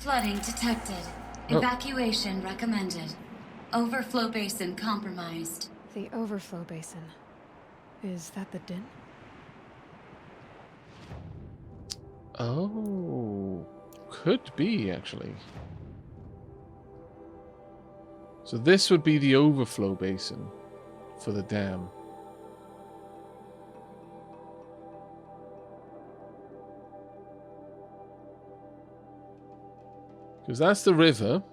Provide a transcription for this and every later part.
Flooding detected. Evacuation recommended. Overflow basin compromised. The overflow basin. Is that the din? Oh, could be actually. So this would be the overflow basin for the dam. Because that's the river.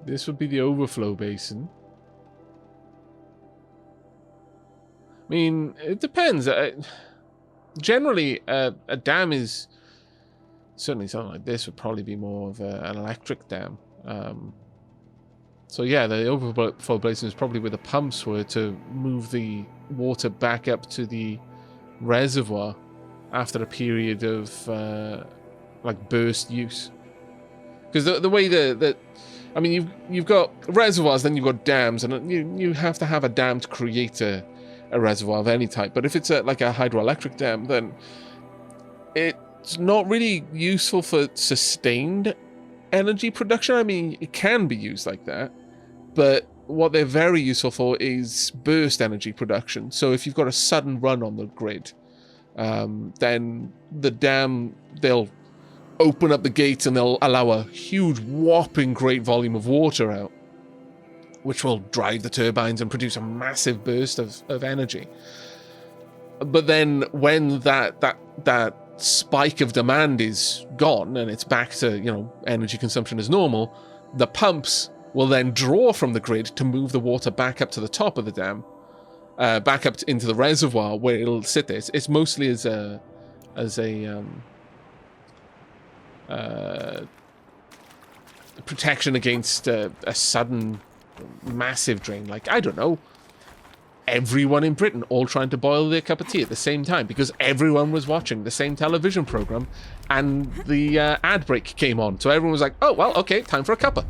This would be the overflow basin. I mean, it depends. Generally, a dam is... Certainly something like this would probably be more of an electric dam. So yeah, the overflow basin is probably where the pumps were to move the water back up to the reservoir after a period of like burst use. Because the way that I mean, you've got reservoirs, then you've got dams, and you have to have a dam to create a reservoir of any type. But if it's like a hydroelectric dam, then it's not really useful for sustained energy production. I mean, it can be used like that, but what they're very useful for is burst energy production. So if you've got a sudden run on the grid, then the dam, they'll open up the gates and they'll allow a huge whopping great volume of water out, which will drive the turbines and produce a massive burst of energy. But then when that spike of demand is gone and it's back to, you know, energy consumption as normal, the pumps will then draw from the grid to move the water back up to the top of the dam, back up into the reservoir where it'll sit there. It's mostly as a protection against a sudden massive drain. Like, I don't know, everyone in Britain all trying to boil their cup of tea at the same time because everyone was watching the same television program and the ad break came on. So everyone was like, oh, well, okay, time for a cuppa.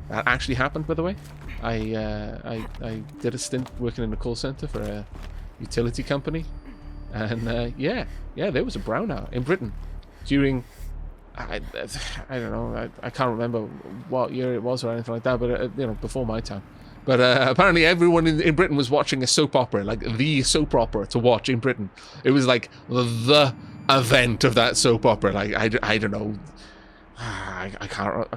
That actually happened, by the way. I did a stint working in a call center for a utility company. And yeah, there was a brownout in Britain during... I don't know. I can't remember what year it was or anything like that, but you know, before my time. But apparently, everyone in Britain was watching a soap opera, like the soap opera to watch in Britain. It was like the event of that soap opera. Like I don't know. I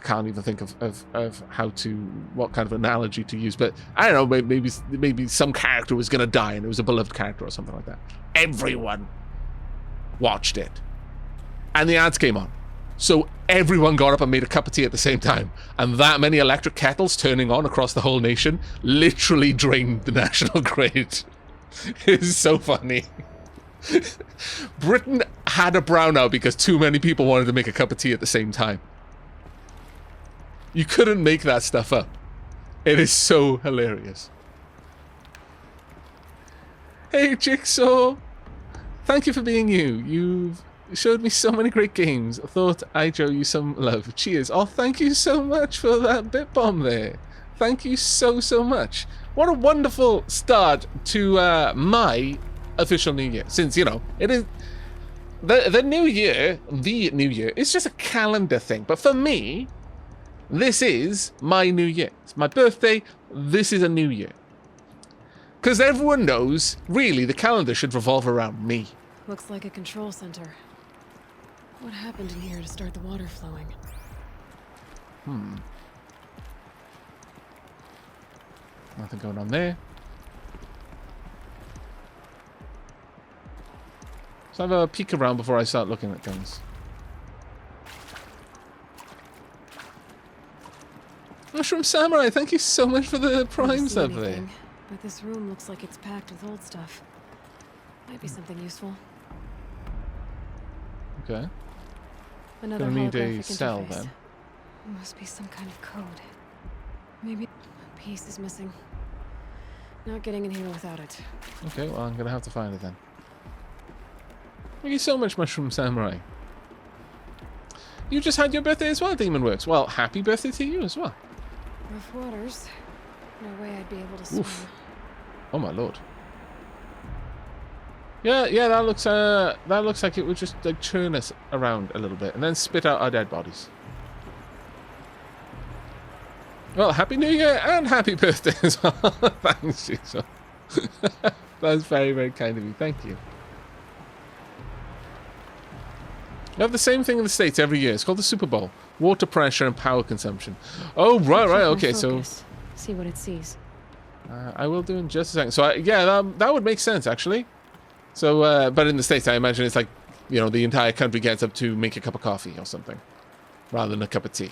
can't even think of how to, what kind of analogy to use. But I don't know. Maybe some character was gonna die, and it was a beloved character or something like that. Everyone watched it, and the ads came on. So everyone got up and made a cup of tea at the same time. And that many electric kettles turning on across the whole nation literally drained the national grid. It's so funny. Britain had a brownout because too many people wanted to make a cup of tea at the same time. You couldn't make that stuff up. It is so hilarious. Hey, Jigsaw. Thank you for being you. You've showed me so many great games. I thought I'd show you some love. Cheers. Oh, thank you so much for that bit bomb there. Thank you so much. What a wonderful start to my official new year. Since, you know, it is the new year. The new year is just a calendar thing. But for me, this is my new year. It's my birthday. This is a new year. Because everyone knows, really, the calendar should revolve around me. Looks like a control center. What happened in here to start the water flowing? Nothing going on there. Let's have a peek around before I start looking at things. Mushroom Samurai, thank you so much for the prime sub there. But this room looks like it's packed with old stuff. Might be something useful. Okay. Another Gonna need a holographic cell interface. then. Must be some kind of code. Maybe a piece is missing. Not getting in here without it. Okay, well, I'm gonna have to find it then. Thank you so much, Mushroom Samurai. You just had your birthday as well, Demon Works. Well, happy birthday to you as well. Rough waters. No way I'd be able to swim. Oof. Oh my lord. Yeah, that looks like it would just like churn us around a little bit and then spit out our dead bodies. Well, Happy New Year and Happy Birthday as well. Thanks, Jesus. That's very, very kind of you. Thank you. We have the same thing in the States every year. It's called the Super Bowl. Water pressure and power consumption. Oh, right, right. Okay, so... See what it sees. I will do in just a second. So, yeah, that would make sense, actually. So, but in the States, I imagine it's like, you know, the entire country gets up to make a cup of coffee or something. Rather than a cup of tea.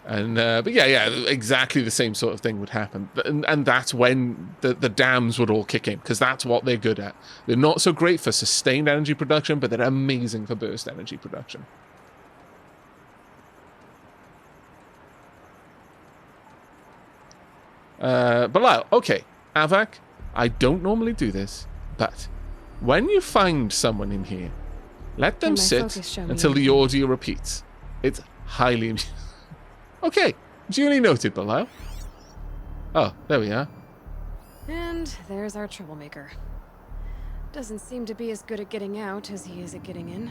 And, but yeah, exactly the same sort of thing would happen. And that's when the dams would all kick in, because that's what they're good at. They're not so great for sustained energy production, but they're amazing for burst energy production. But okay, Aavak, I don't normally do this, but when you find someone in here, let them sit until the audio repeats. It's highly amusing. Okay, duly noted, Bilal. Oh, there we are. And there's our troublemaker. Doesn't seem to be as good at getting out as he is at getting in.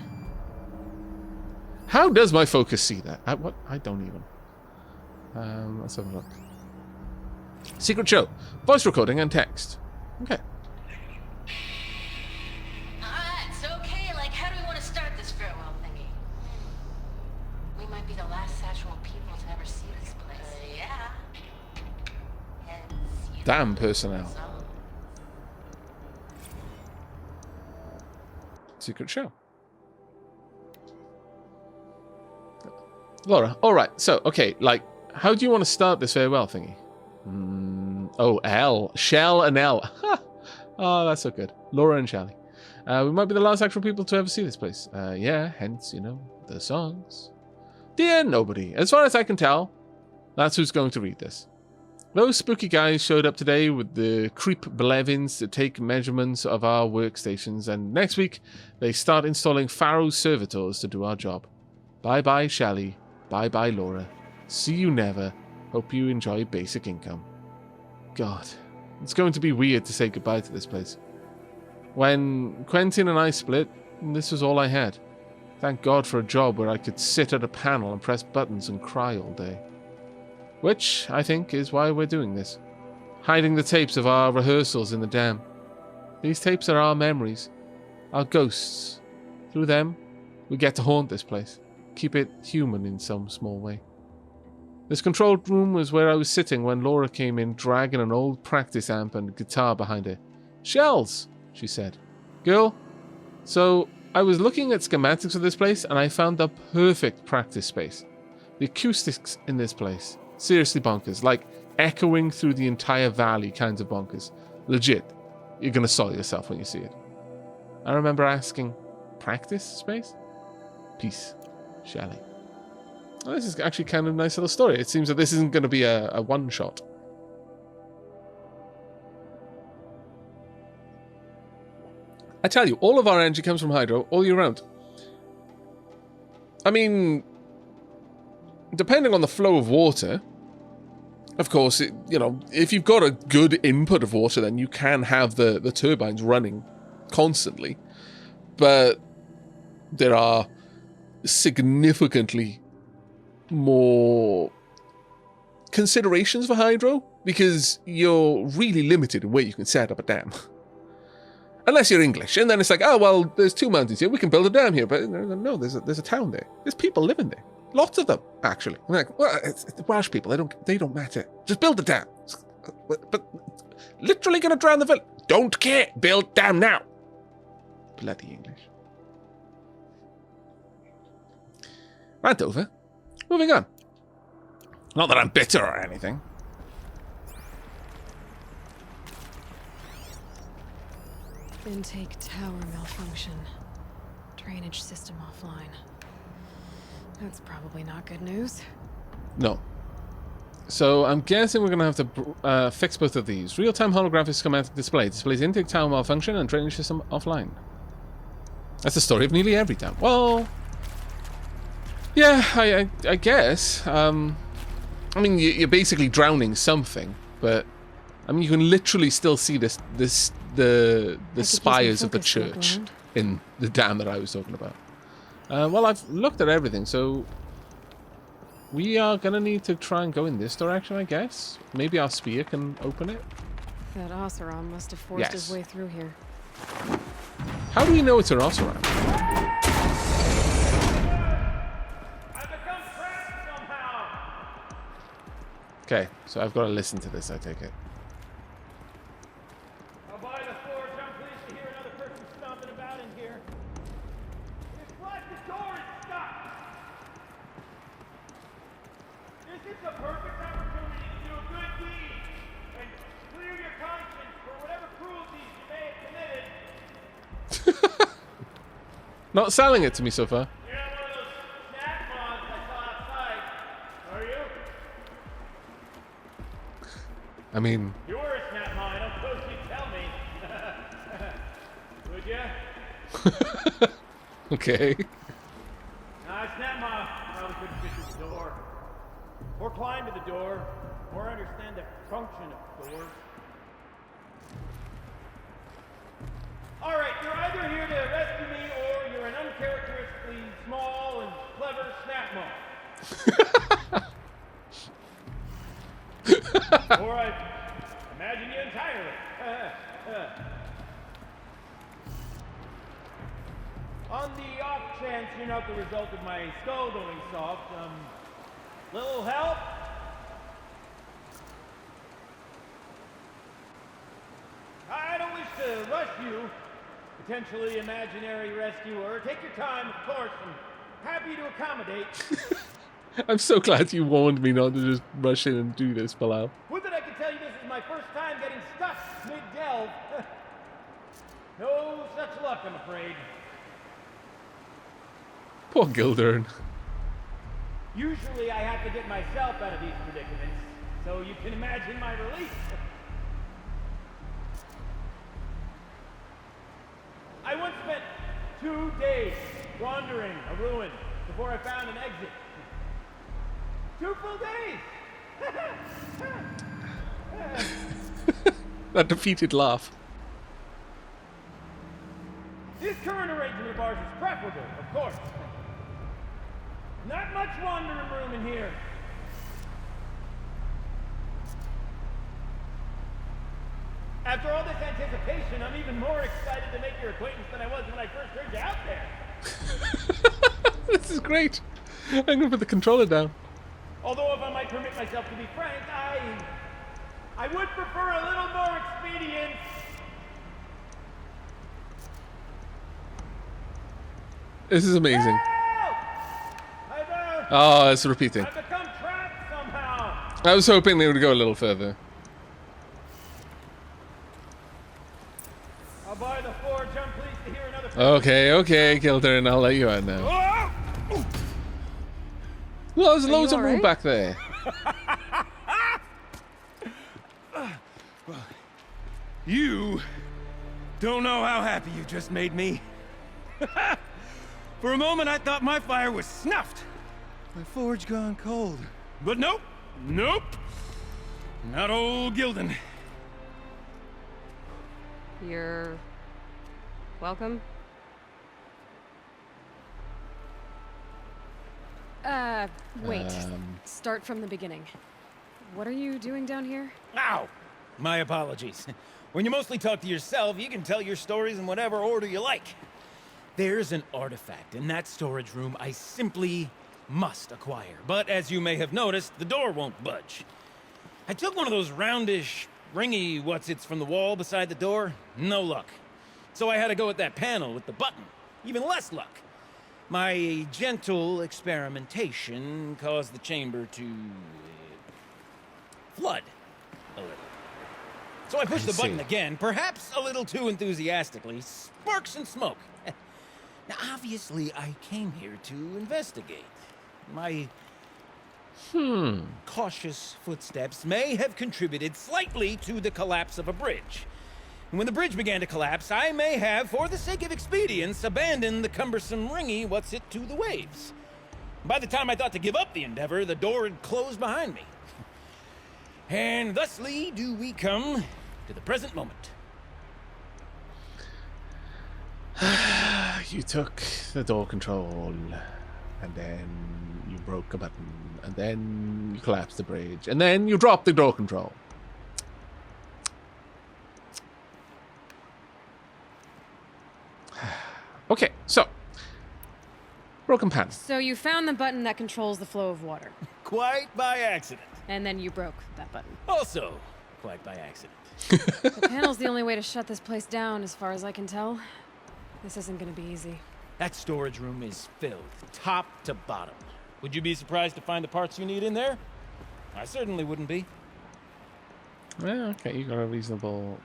How does my focus see that? I don't even. Let's have a look. Secret show. Voice recording and text. Okay. Alright, so okay, like how do we want to start this farewell thingy? We might be the last sexual people to ever see this place. Yeah. Damn personnel. Secret show. Laura, alright, so, okay, like, how do you want to start this farewell thingy? Oh, L. Shell and L. Oh, that's so good. Laura and Shelly. We might be the last actual people to ever see this place. Yeah, hence, you know, the songs. Dear nobody. As far as I can tell, that's who's going to read this. Those spooky guys showed up today with the creep Blevins to take measurements of our workstations, and next week they start installing Pharaoh's servitors to do our job. Bye-bye, Shelly. Bye-bye, Laura. See you never. Hope you enjoy basic income. God, it's going to be weird to say goodbye to this place. When Quentin and I split, this was all I had. Thank God for a job where I could sit at a panel and press buttons and cry all day. Which, I think, is why we're doing this. Hiding the tapes of our rehearsals in the dam. These tapes are our memories. Our ghosts. Through them, we get to haunt this place. Keep it human in some small way. This control room was where I was sitting when Laura came in, dragging an old practice amp and guitar behind her. Shells, she said. Girl, so I was looking at schematics of this place and I found the perfect practice space. The acoustics in this place, seriously bonkers, like echoing through the entire valley kinds of bonkers. Legit, you're going to soil yourself when you see it. I remember asking, practice space? Peace, Shelly. Well, this is actually kind of a nice little story. It seems that this isn't going to be a one-shot. I tell you, all of our energy comes from hydro all year round. I mean, depending on the flow of water, of course, if you've got a good input of water, then you can have the turbines running constantly. But there are significantly more considerations for hydro because you're really limited in where you can set up a dam. Unless you're English, and then it's like, oh, well, there's 2 mountains here, we can build a dam here, but no, there's a town there. There's people living there. Lots of them, actually. I'm like, well, it's the Welsh people, they don't matter. Just build a dam. But literally gonna drown the village. Don't care, build dam now. Bloody English. Rant over. Moving on. Not that I'm bitter or anything. Intake tower malfunction. Drainage system offline. That's probably not good news. No. So I'm guessing we're going to have to fix both of these. Real-time holographic schematic display. Displays intake tower malfunction and drainage system offline. That's the story of nearly every dam. Well... yeah, I guess. I mean, you're basically drowning something, but I mean, you can literally still see the spires of the church in the dam that I was talking about. Well, I've looked at everything, so We are gonna need to try and go in this direction, I guess. Maybe our spear can open it. That Oseram must have forced his Yes. way through here. How do we know it's a Oseram? I've become trapped somehow. Okay, so I've got to listen to this, I take it. I'll buy the forge. I'm pleased to hear another person stomping about in here. It's like the door is stuck. This is the perfect opportunity to do a good deed and clear your conscience for whatever cruelties you may have committed. Not selling it to me so far. You're not one of those snack mods I saw outside, are you? I mean, You were a snap mod. I don't suppose you'd tell me. Would ya? okay. Nah, snap mod probably couldn't fit through the door. Or climb to the door. Or understand the function of doors. Alright, you're either here to rescue me or you're an uncharacteristically small and clever snap mod. Or I imagine you entirely. On the off chance you're not the result of my skull going soft, little help? I don't wish to rush you, potentially imaginary rescuer. Take your time, of course. I'm happy to accommodate. I'm so glad you warned me not to just rush in and do this, Bilal. Would that I could tell you this is my first time getting stuck mid-delve. No such luck, I'm afraid. Poor Gildern. Usually I have to get myself out of these predicaments, so you can imagine my relief. I once spent 2 days wandering a ruin before I found an exit. 2 full days! That defeated laugh. This current arrangement of ours is preferable, of course. Not much wandering room in here. After all this anticipation, I'm even more excited to make your acquaintance than I was when I first heard you out there. This is great. I'm gonna put the controller down. Although if I might permit myself to be frank, I would prefer a little more expedience. This is amazing. Help! Oh, it's repeating. I've become trapped somehow. I was hoping they would go a little further. I'll buy the forge. I'm pleased to hear another. Okay, Gildern, I'll let you out now. Oh! Well, there's loads of you room alright? back there. You don't know how happy you just made me. For a moment, I thought my fire was snuffed. My forge gone cold. But nope. Nope. Not old Gildan. You're welcome. Wait. Start from the beginning. What are you doing down here? Ow! My apologies. When you mostly talk to yourself, you can tell your stories in whatever order you like. There's an artifact in that storage room I simply must acquire. But as you may have noticed, the door won't budge. I took one of those roundish, ringy what's-its from the wall beside the door. No luck. So I had to go with that panel with the button. Even less luck. My gentle experimentation caused the chamber to flood a little. So I pushed the button again, perhaps a little too enthusiastically. Sparks and smoke. Now, obviously, I came here to investigate. My cautious footsteps may have contributed slightly to the collapse of a bridge. And when the bridge began to collapse, I may have, for the sake of expedience, abandoned the cumbersome ringy what's-it to the waves. By the time I thought to give up the endeavor, the door had closed behind me. And thusly do we come to the present moment. You took the door control. and then you broke a button, and then you collapsed the bridge, and then you dropped the door control. Okay, so broken panel. So you found the button that controls the flow of water, Quite by accident. and then you broke that button. Also, quite by accident. The panel's the only way to shut this place down, as far as I can tell. This isn't gonna be easy. That storage room is filled, top to bottom. Would you be surprised to find the parts you need in there? I certainly wouldn't be. Yeah, okay, you got a reasonable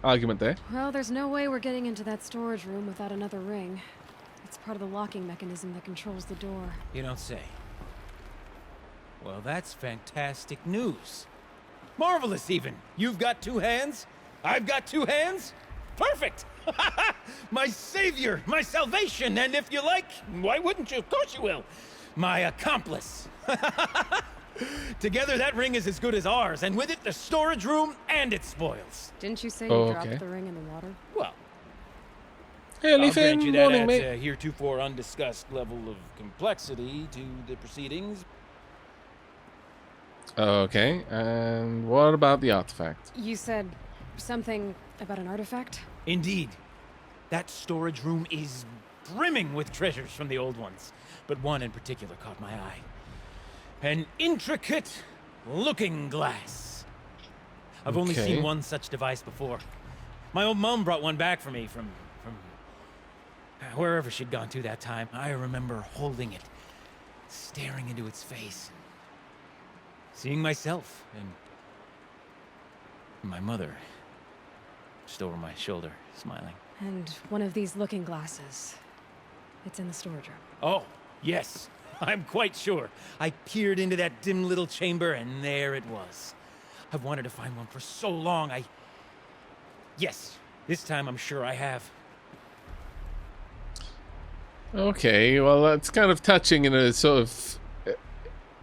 argument there. Well, there's no way we're getting into that storage room without another ring. It's part of the locking mechanism that controls the door. You don't say. Well, that's fantastic news. Marvelous, even. You've got 2 hands. I've got 2 hands. Perfect! My savior, my salvation, and if you like, why wouldn't you? Of course you will. My accomplice. Together, that ring is as good as ours, and with it, the storage room and its spoils. Didn't you say you Okay. dropped the ring in the water? Well, Hey, I'll leave grant you in that warning, adds mate. a heretofore undiscussed level of complexity to the proceedings. Okay, and what about the artifact? You said something about an artifact? Indeed. That storage room is brimming with treasures from the old ones, but one in particular caught my eye. An intricate looking glass. I've only Okay. seen one such device before. My old mum brought one back for me from wherever she'd gone to that time. I remember holding it, staring into its face, seeing myself and my mother just over my shoulder, smiling. And one of these looking glasses. It's in the storage room. Oh, yes. I'm quite sure. I peered into that dim little chamber, and there it was. I've wanted to find one for so long. Yes, this time I'm sure I have. Okay, well, that's kind of touching in a sort of...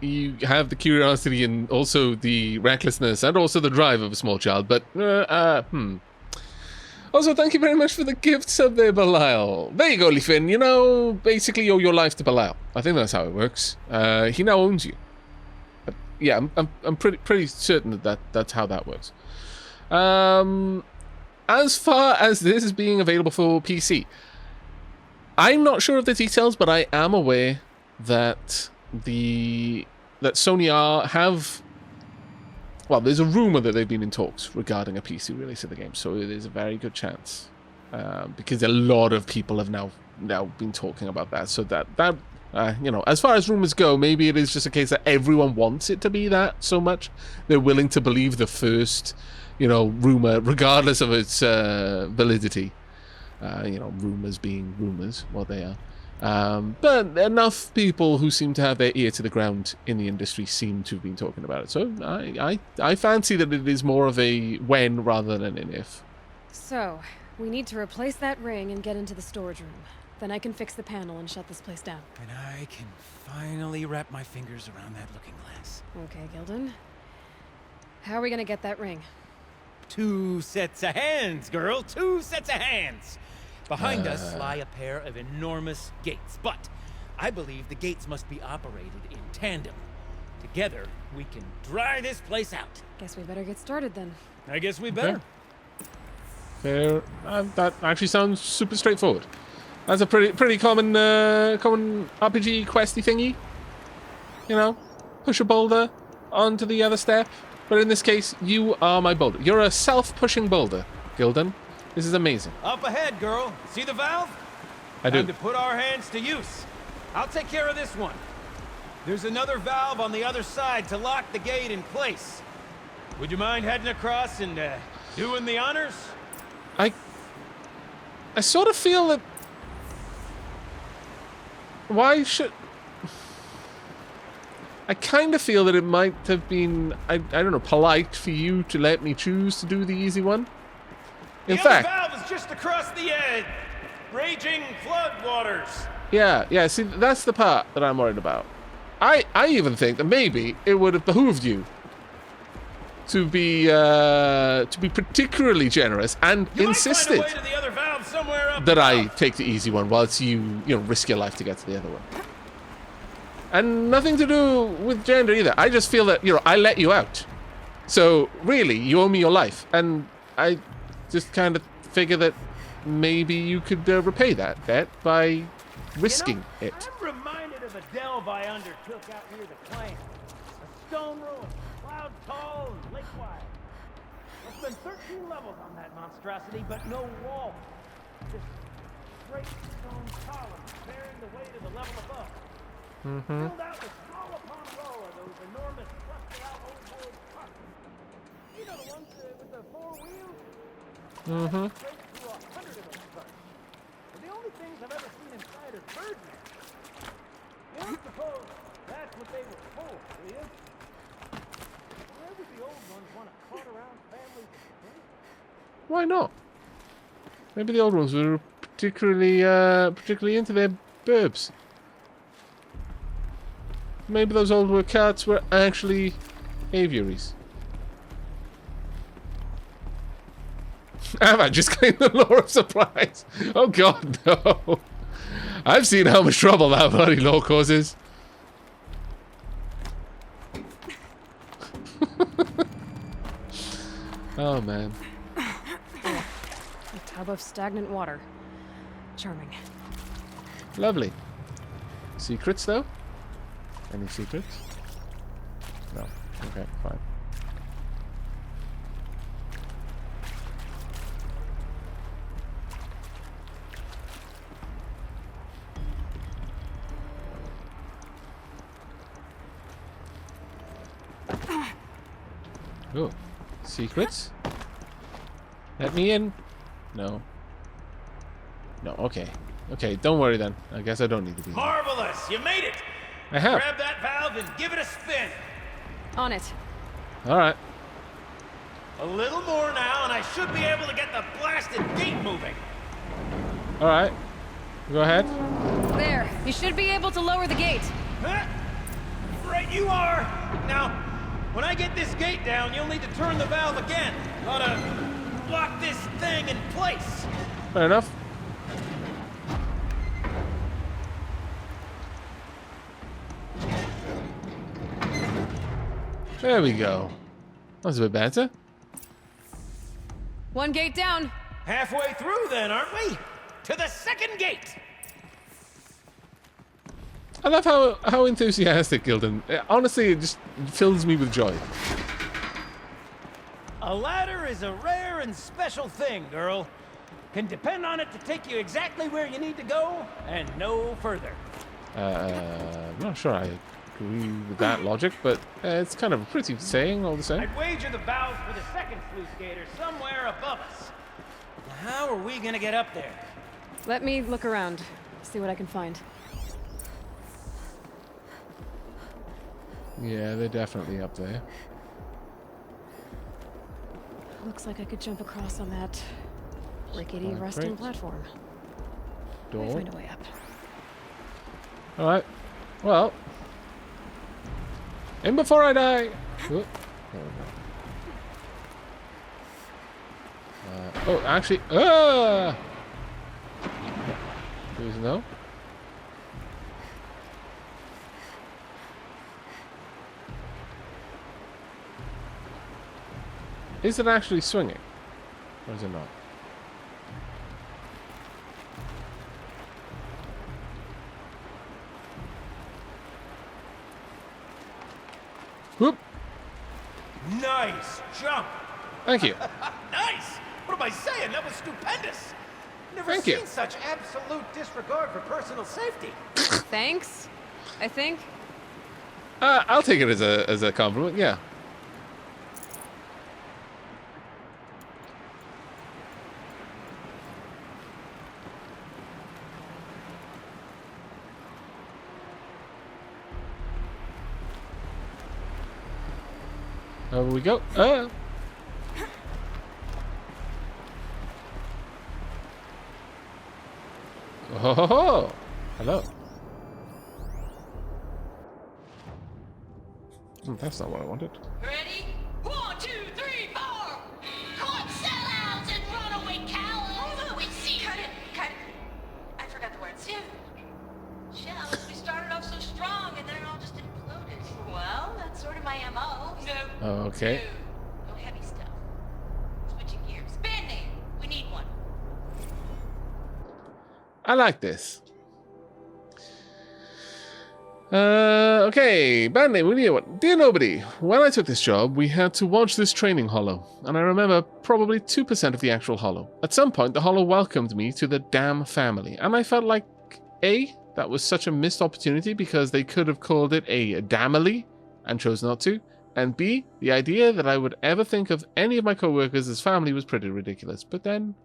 You have the curiosity and also the recklessness and also the drive of a small child, but... Also, thank you very much for the gift sub there, Belial. There you go, Leafin. You know, basically you owe your life to Belial. I think that's how it works. He now owns you. But yeah, I'm pretty certain that that's how that works. As far as this is being available for PC, I'm not sure of the details, but I am aware that Sony have... Well, there's a rumor that they've been in talks regarding a PC release of the game, so it is a very good chance, because a lot of people have now been talking about that. So that you know, as far as rumors go, maybe it is just a case that everyone wants it to be that so much they're willing to believe the first, you know, rumor, regardless of its validity. You know, rumors being rumors, what they are. But enough people who seem to have their ear to the ground in the industry seem to have been talking about it. So I fancy that it is more of a when rather than an if. So, we need to replace that ring and get into the storage room. Then I can fix the panel and shut this place down. And I can finally wrap my fingers around that looking glass. Okay, Gildan. How are we gonna get that ring? 2 sets of hands, girl. 2 sets of hands. Behind us lie a pair of enormous gates, but I believe the gates must be operated in tandem. Together, we can dry this place out. Guess we better get started then. I guess we better. Fair. That actually sounds super straightforward. That's a pretty common RPG questy thingy. You know, push a boulder onto the other step. But in this case, you are my boulder. You're a self-pushing boulder, Gildan. This is amazing. Up ahead, girl. See the valve? I do. Time to put our hands to use. I'll take care of this one. There's another valve on the other side to lock the gate in place. Would you mind heading across and doing the honors? I sort of feel that... Why should... I kind of feel that it might have been, I don't know, polite for you to let me choose to do the easy one. In fact... The other valve is just across the raging flood waters. Yeah, see, that's the part that I'm worried about. I even think that maybe it would have behooved you to be particularly generous and insisted Might find a way to the other valve somewhere up that I above. take the easy one whilst you risk your life to get to the other one. And nothing to do with gender either. I just feel that, I let you out. So, really, you owe me your life. And I just kind of figure that maybe you could repay that debt by risking it. I'm reminded of a delve I undertook out near the claim. A stone ruin, cloud tall and lake wide. I spent 13 levels on that monstrosity, but no wall. Just straight stone columns bearing the weight of the level above. Filled out with row upon row of those enormous clustered out old world trucks. You know the ones with the 4 wheels? Straight through 100 of those trucks. And the only things I've ever seen inside are bird nests. You don't suppose that's what they were for, do you? Why would the old ones want to cart around families of kids? Why not? Maybe the old ones were particularly into their burbs. Maybe those old cats were actually aviaries. Aavak just claimed the lore of surprise. Oh god, no. I've seen how much trouble that bloody lore causes. Oh man. A tub of stagnant water. Charming. Lovely. Secrets though? Any secrets? No. Okay, fine. Oh, secrets? Let me in. No. No, okay. Okay, don't worry then. I guess I don't need to be in. Marvelous! You made it! I have. Grab that valve and give it a spin. On it. Alright. A little more now, and I should be able to get the blasted gate moving. Alright. Go ahead. There. You should be able to lower the gate. Huh? Right you are. Now, when I get this gate down, you'll need to turn the valve again. Ought to lock this thing in place. Fair enough. There we go. That's a bit better. One gate down. Halfway through then, aren't we? To the second gate. I love how enthusiastic Gildan. Honestly, it just fills me with joy. A ladder is a rare and special thing, girl. Can depend on it to take you exactly where you need to go, and no further. I'm not sure I agree with that logic, but it's kind of a pretty saying all the same. I'd wager the valve for the second sluice gate are somewhere above us. How are we gonna get up there? Let me look around. See what I can find. Yeah, they're definitely up there. Looks like I could jump across on that rickety Fine, rusting great. platform. Door. Find a way up. Alright. Well. In before I die! Oh, oh actually. Please no. Is it actually swinging? Or is it not? Whoop! Nice jump. Thank you. Nice. What am I saying? That was stupendous. Never Thank seen you. such absolute disregard for personal safety. Thanks, I think. I'll take it as a compliment. Yeah. Over we go. Oh, hello. That's not what I wanted. Ready? 1, 2, Okay. No heavy stuff. Switching gears. Band name. We need one. I like this. Okay, band name, we need one. Dear Nobody, when I took this job, we had to watch this training holo, and I remember probably 2% of the actual holo. At some point, the holo welcomed me to the damn family, and I felt like, A, that was such a missed opportunity because they could have called it a damily and chose not to, and B, the idea that I would ever think of any of my co-workers as family was pretty ridiculous. But then,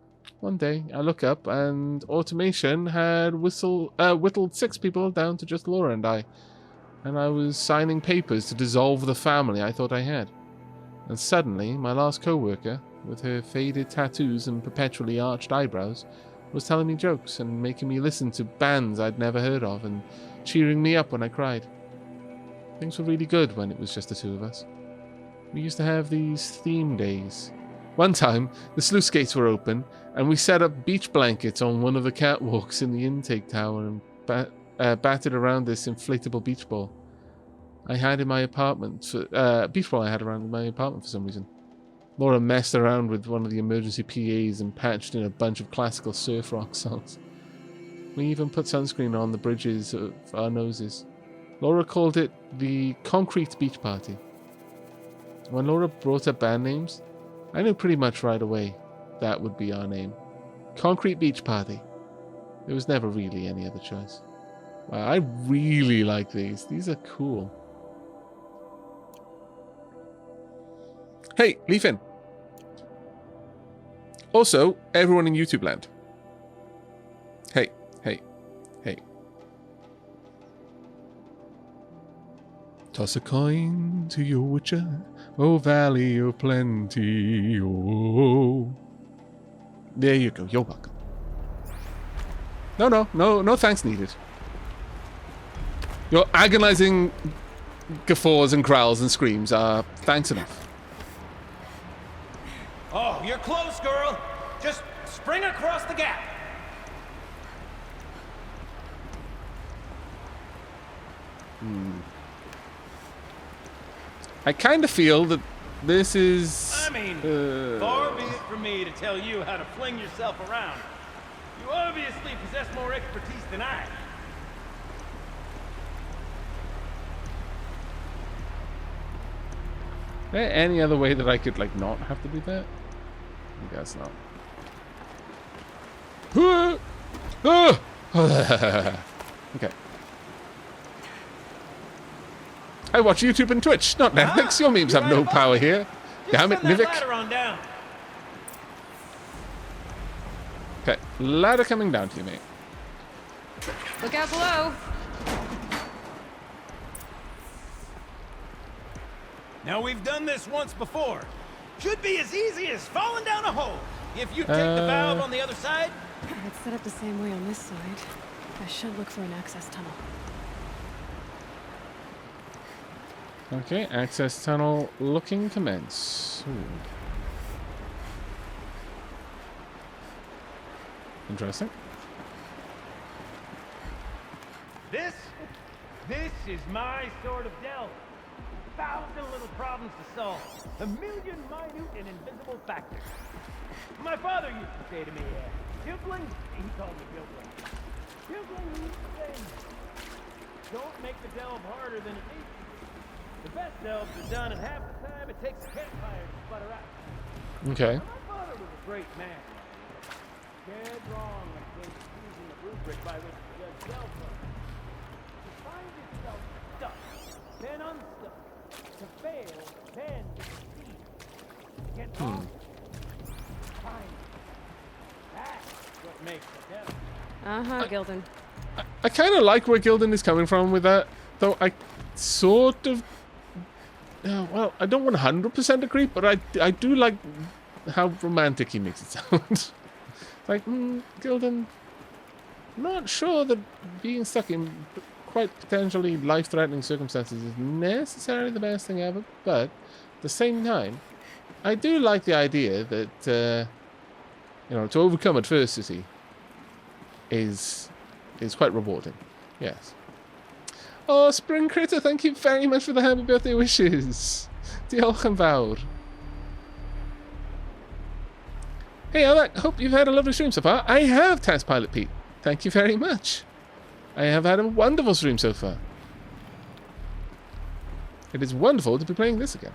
one day, I look up and automation had whittled 6 people down to just Laura and I was signing papers to dissolve the family I thought I had. And suddenly, my last co-worker, with her faded tattoos and perpetually arched eyebrows, was telling me jokes and making me listen to bands I'd never heard of and cheering me up when I cried. Things were really good when it was just the 2 of us. We used to have these theme days. One time, the sluice gates were open, and we set up beach blankets on one of the catwalks in the intake tower and batted around this inflatable beach ball I had in my apartment. Beach ball I had around in my apartment for some reason. Laura messed around with one of the emergency PAs and patched in a bunch of classical surf rock songs. We even put sunscreen on the bridges of our noses. Laura called it the Concrete Beach Party. When Laura brought up band names, I knew pretty much right away that would be our name. Concrete Beach Party. There was never really any other choice. Wow, I really like these. These are cool. Hey, leave in. Also, everyone in YouTube land. Hey. Toss a coin to your witcher, oh valley of plenty, oh. There you go, you're welcome. No thanks needed. Your agonizing guffaws and growls and screams are thanks enough. Oh, you're close, girl. Just spring across the gap. I kind of feel that this is... I mean, far be it from me to tell you how to fling yourself around. You obviously possess more expertise than I. Is there any other way that I could, like, not have to do that? I guess not. Okay. I watch YouTube and Twitch, not Netflix. Your memes have no power here. Damn it, Nivik. Okay, ladder coming down to you, mate. Look out below. Now, we've done this once before. Should be as easy as falling down a hole. If you take the valve on the other side. It's set up the same way on this side. I should look for an access tunnel. Okay, access tunnel looking commence. Ooh. Interesting. This is my sort of delve. 1,000 little problems to solve. A million minute and invisible factors. My father used to say to me, Gilbling, he called me Gilbling. Gilbling used to say, don't make the delve harder than it needs to be. The best delves are done in half the time it takes a campfire to sputter out. Okay. My father was a great man. Dead wrong when it came to choosing the rubric by which to judge delve work. To find itself stuck, then unstuck. To fail, then to succeed. Get wrong. Find. That's what makes the devil. Gildan. I kind of like where Gildan is coming from with that, though I sort of... well, I don't 100% agree, but I do like how romantic he makes it sound. Like, Gildan, not sure that being stuck in quite potentially life-threatening circumstances is necessarily the best thing ever, but at the same time, I do like the idea that, to overcome adversity is quite rewarding. Yes. Oh, Spring Critter, thank you very much for the happy birthday wishes. Diolch yn fawr. Hey, Aavak, hope you've had a lovely stream so far. I have, Test Pilot Pete. Thank you very much. I have had a wonderful stream so far. It is wonderful to be playing this again.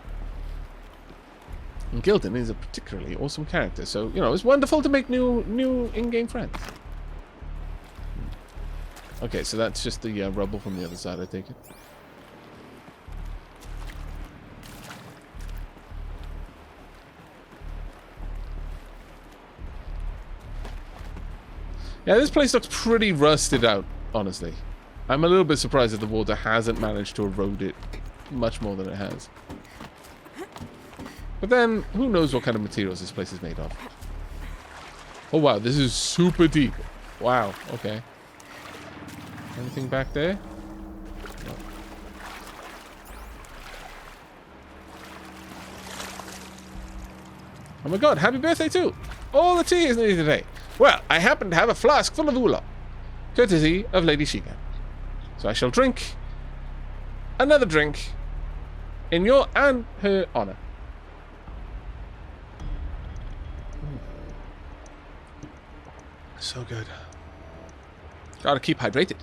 And Gildan is a particularly awesome character, so, you know, it's wonderful to make new in-game friends. Okay, so that's just the rubble from the other side, I take it. Yeah, this place looks pretty rusted out, honestly. I'm a little bit surprised that the water hasn't managed to erode it much more than it has. But then, who knows what kind of materials this place is made of. Oh wow, this is super deep. Wow, okay. Anything back there? No. Oh my god, happy birthday too! All the tea is needed today. Well, I happen to have a flask full of oolong, courtesy of Lady Shiga. So I shall drink another drink in your and her honor. So good. Gotta keep hydrated.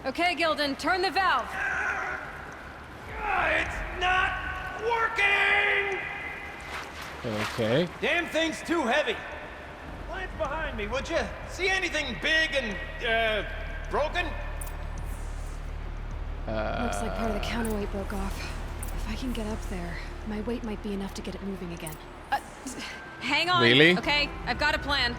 Okay, Gildan, turn the valve. It's not working! Okay. Damn thing's too heavy. Glance behind me, would you? See anything big and, broken? Looks like part of the counterweight broke off. If I can get up there, my weight might be enough to get it moving again. Hang on. Really? Okay, I've got a plan.